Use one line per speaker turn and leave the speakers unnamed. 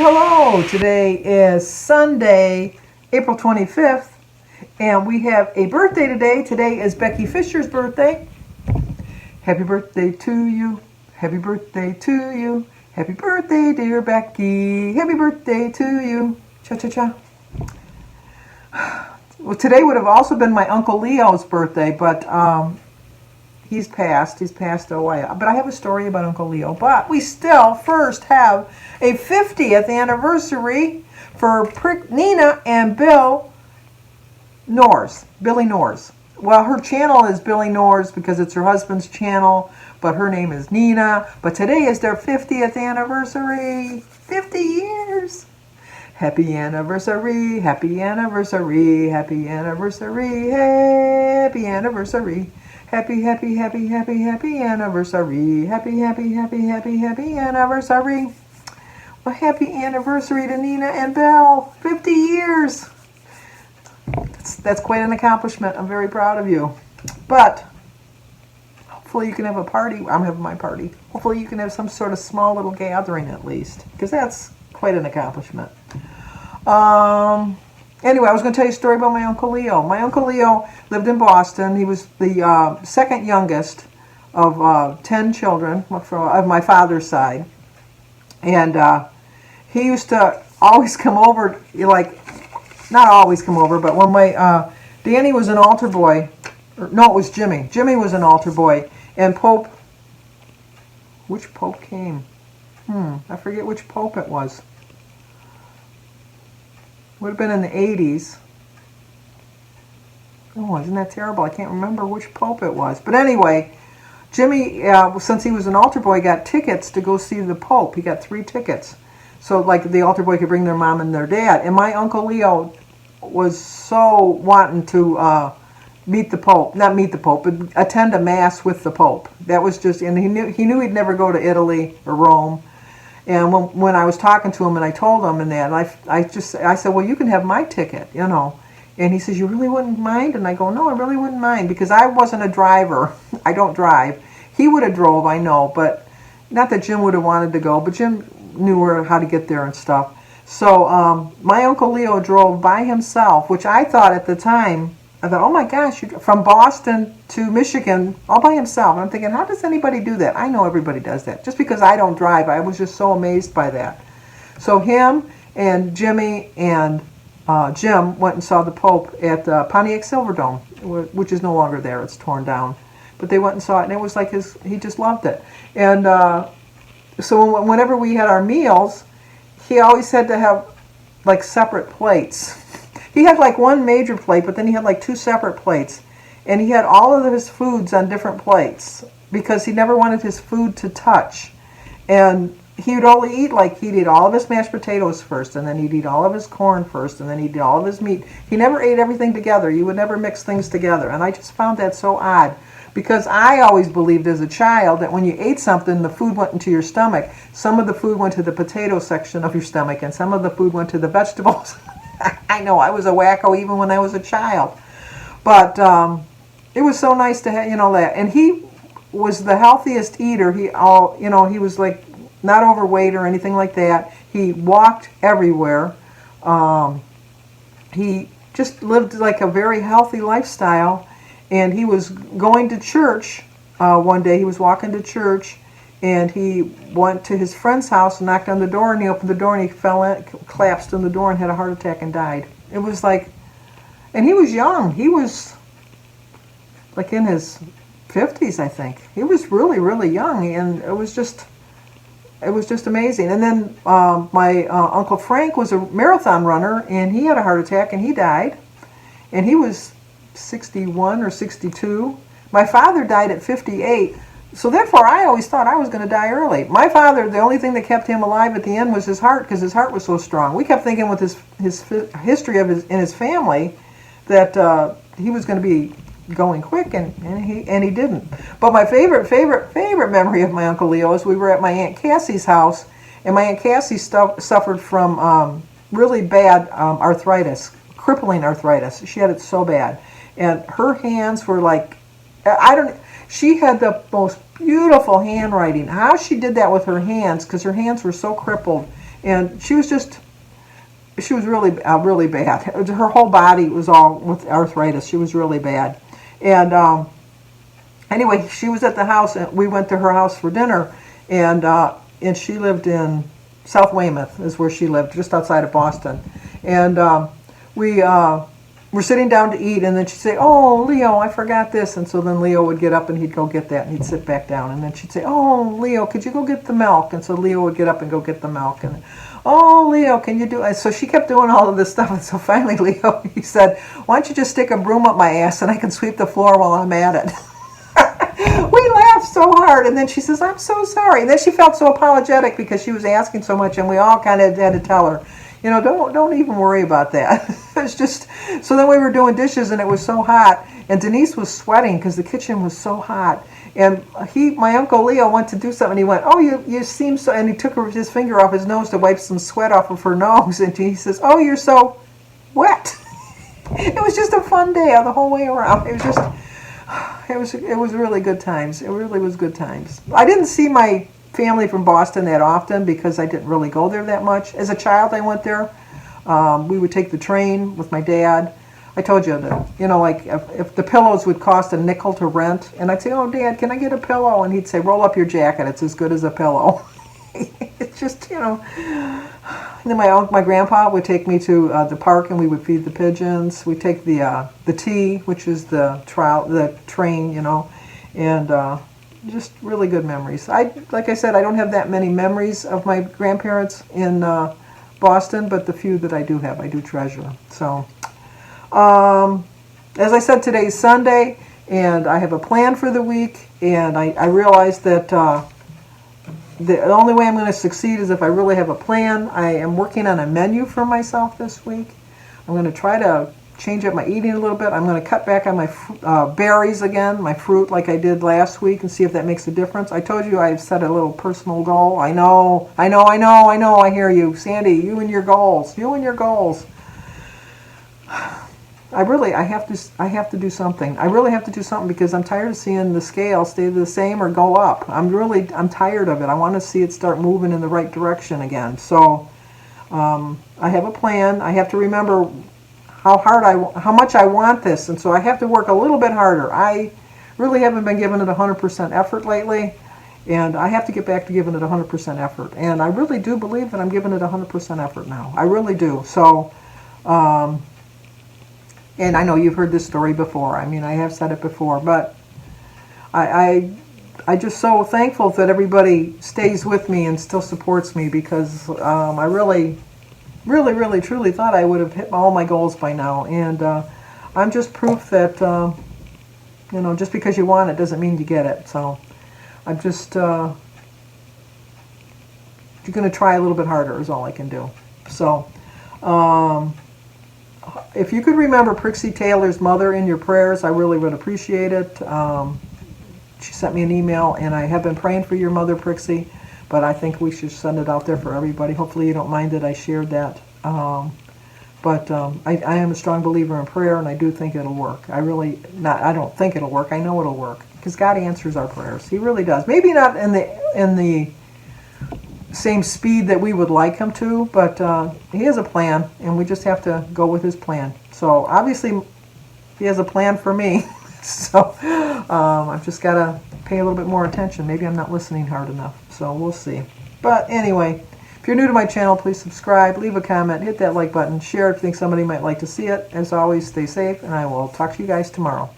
hello. Today is Sunday, April 25th, and we have a birthday today. Today is Becky Fisher's birthday. Happy birthday to you. Happy birthday to you. Happy birthday, dear Becky. Happy birthday to you. Cha-cha-cha. Well, today would have also been my Uncle Leo's birthday, but he's passed away. But I have a story about Uncle Leo. But we still first have a 50th anniversary for Nina and Billy Norris. Well, her channel is Billy Norris because it's her husband's channel, but her name is Nina. But today is their 50th anniversary. 50 years. Happy anniversary, happy anniversary, happy anniversary, happy anniversary. Happy, happy, happy, happy, happy anniversary. Happy, happy, happy, happy, happy anniversary. Well, happy anniversary to Nina and Bill. 50 years. That's quite an accomplishment. I'm very proud of you. But hopefully you can have a party. I'm having my party. Hopefully you can have some sort of small little gathering at least, because that's quite an accomplishment. Anyway, I was going to tell you a story about my Uncle Leo. My Uncle Leo lived in Boston. He was the second youngest of 10 children of my father's side. And he used to always come over, not always come over, but when my Danny was an altar boy, no, it was Jimmy. Jimmy was an altar boy. And which Pope came? I forget which Pope it was. Would have been in the 80s. Oh, isn't that terrible? I can't remember which Pope it was. But anyway, Jimmy, since he was an altar boy, got tickets to go see the Pope. He got 3 tickets. So the altar boy could bring their mom and their dad. And my Uncle Leo was so wanting to meet the Pope. Not meet the Pope, but attend a Mass with the Pope. That was just, and he knew he'd never go to Italy or Rome. And when I was talking to him and I told him and that, I said, well, you can have my ticket, And he says, you really wouldn't mind? And I go, no, I really wouldn't mind, because I wasn't a driver. I don't drive. He would have drove, I know, but not that Jim would have wanted to go, but Jim knew how to get there and stuff. So my Uncle Leo drove by himself, which I thought at the time, I thought, oh my gosh, from Boston to Michigan all by himself. And I'm thinking, how does anybody do that? I know everybody does that. Just because I don't drive, I was just so amazed by that. So him and Jimmy and Jim went and saw the Pope at Pontiac Silverdome, which is no longer there. It's torn down. But they went and saw it, and it was like he just loved it. And so whenever we had our meals, he always had to have separate plates. He had one major plate, but then he had 2 separate plates. And he had all of his foods on different plates because he never wanted his food to touch. And he would only eat he'd eat all of his mashed potatoes first, and then he'd eat all of his corn first, and then he'd eat all of his meat. He never ate everything together. You would never mix things together. And I just found that so odd, because I always believed as a child that when you ate something, the food went into your stomach. Some of the food went to the potato section of your stomach, and some of the food went to the vegetables. I know, I was a wacko even when I was a child. But it was so nice to have, that. And he was the healthiest eater. He was not overweight or anything like that. He walked everywhere. He just lived a very healthy lifestyle. And he was going to church one day. He was walking to church, and he went to his friend's house and knocked on the door, and he opened the door, and he collapsed in the door and had a heart attack and died. It was and he was young. He was in his 50s, I think. He was really, really young, and it was just amazing. And then my Uncle Frank was a marathon runner, and he had a heart attack, and he died. And he was 61 or 62. My father died at 58. So therefore, I always thought I was going to die early. My father, the only thing that kept him alive at the end was his heart, because his heart was so strong. We kept thinking with his history in his family that he was going to be going quick, and he didn't. But my favorite memory of my Uncle Leo is we were at my Aunt Cassie's house, and my Aunt Cassie suffered from really bad arthritis, crippling arthritis. She had it so bad, and her hands were she had the most beautiful handwriting. How she did that with her hands, because her hands were so crippled, And she was really, really bad. Her whole body was all with arthritis. She was really bad. And anyway, she was at the house, and we went to her house for dinner, and she lived in South Weymouth, is where she lived, just outside of Boston. And we were sitting down to eat, and then she'd say, "Oh, Leo, I forgot this." And so then Leo would get up and he'd go get that, and he'd sit back down. And then she'd say, "Oh, Leo, could you go get the milk?" And so Leo would get up and go get the milk. And, "Oh, Leo, can you do it?" So she kept doing all of this stuff. And so finally Leo, he said, "Why don't you just stick a broom up my ass and I can sweep the floor while I'm at it?" We laughed so hard, and then she says, "I'm so sorry." And then she felt so apologetic because she was asking so much, and we all kind of had to tell her, don't even worry about that. It's just, so then we were doing dishes, and it was so hot, and Denise was sweating because the kitchen was so hot. And my Uncle Leo went to do something, and he went, "Oh, you seem so," and he took his finger off his nose to wipe some sweat off of her nose, and he says, "Oh, you're so wet." It was just a fun day the whole way around. It was really good times. It really was good times. I didn't see my family from Boston that often because I didn't really go there that much. As a child, I went there. We would take the train with my dad. I told you that, like if the pillows would cost a nickel to rent, and I'd say, "Oh, Dad, can I get a pillow?" And he'd say, "Roll up your jacket. It's as good as a pillow." It's just, And then my grandpa would take me to the park, and we would feed the pigeons. We'd take the T, which is the train, and just really good memories. Like I said, I don't have that many memories of my grandparents in Boston, but the few that I do have, I do treasure. So, as I said, today's Sunday, and I have a plan for the week, and I realized that the only way I'm going to succeed is if I really have a plan. I am working on a menu for myself this week. I'm going to try to change up my eating a little bit. I'm going to cut back on my berries again, my fruit, like I did last week, and see if that makes a difference. I told you I've set a little personal goal. I know. I hear you. Sandy, you and your goals. I have to do something. I really have to do something because I'm tired of seeing the scale stay the same or go up. I'm tired of it. I want to see it start moving in the right direction again. So I have a plan. I have to remember how much I want this, and so I have to work a little bit harder. I really haven't been giving it 100% effort lately, and I have to get back to giving it 100% effort. And I really do believe that I'm giving it 100% effort now. I really do. So. And I know you've heard this story before. I mean, I have said it before, but I just so thankful that everybody stays with me and still supports me because I really, truly thought I would have hit all my goals by now. And I'm just proof that, just because you want it doesn't mean you get it. So I'm just you're going to try a little bit harder is all I can do. So. If you could remember Prixie Taylor's mother in your prayers, I really would appreciate it. She sent me an email, and I have been praying for your mother, Prixie, but I think we should send it out there for everybody. Hopefully you don't mind that I shared that. But I am a strong believer in prayer, and I do think it'll work. I don't think it'll work. I know it'll work because God answers our prayers. He really does. Maybe not in the same speed that we would like him to, but he has a plan, and we just have to go with his plan. So obviously he has a plan for me. So I've just got to pay a little bit more attention. Maybe I'm not listening hard enough, so we'll see. But anyway, if you're new to my channel, please subscribe, leave a comment, hit that like button, share if you think somebody might like to see it. As always, stay safe, and I will talk to you guys tomorrow.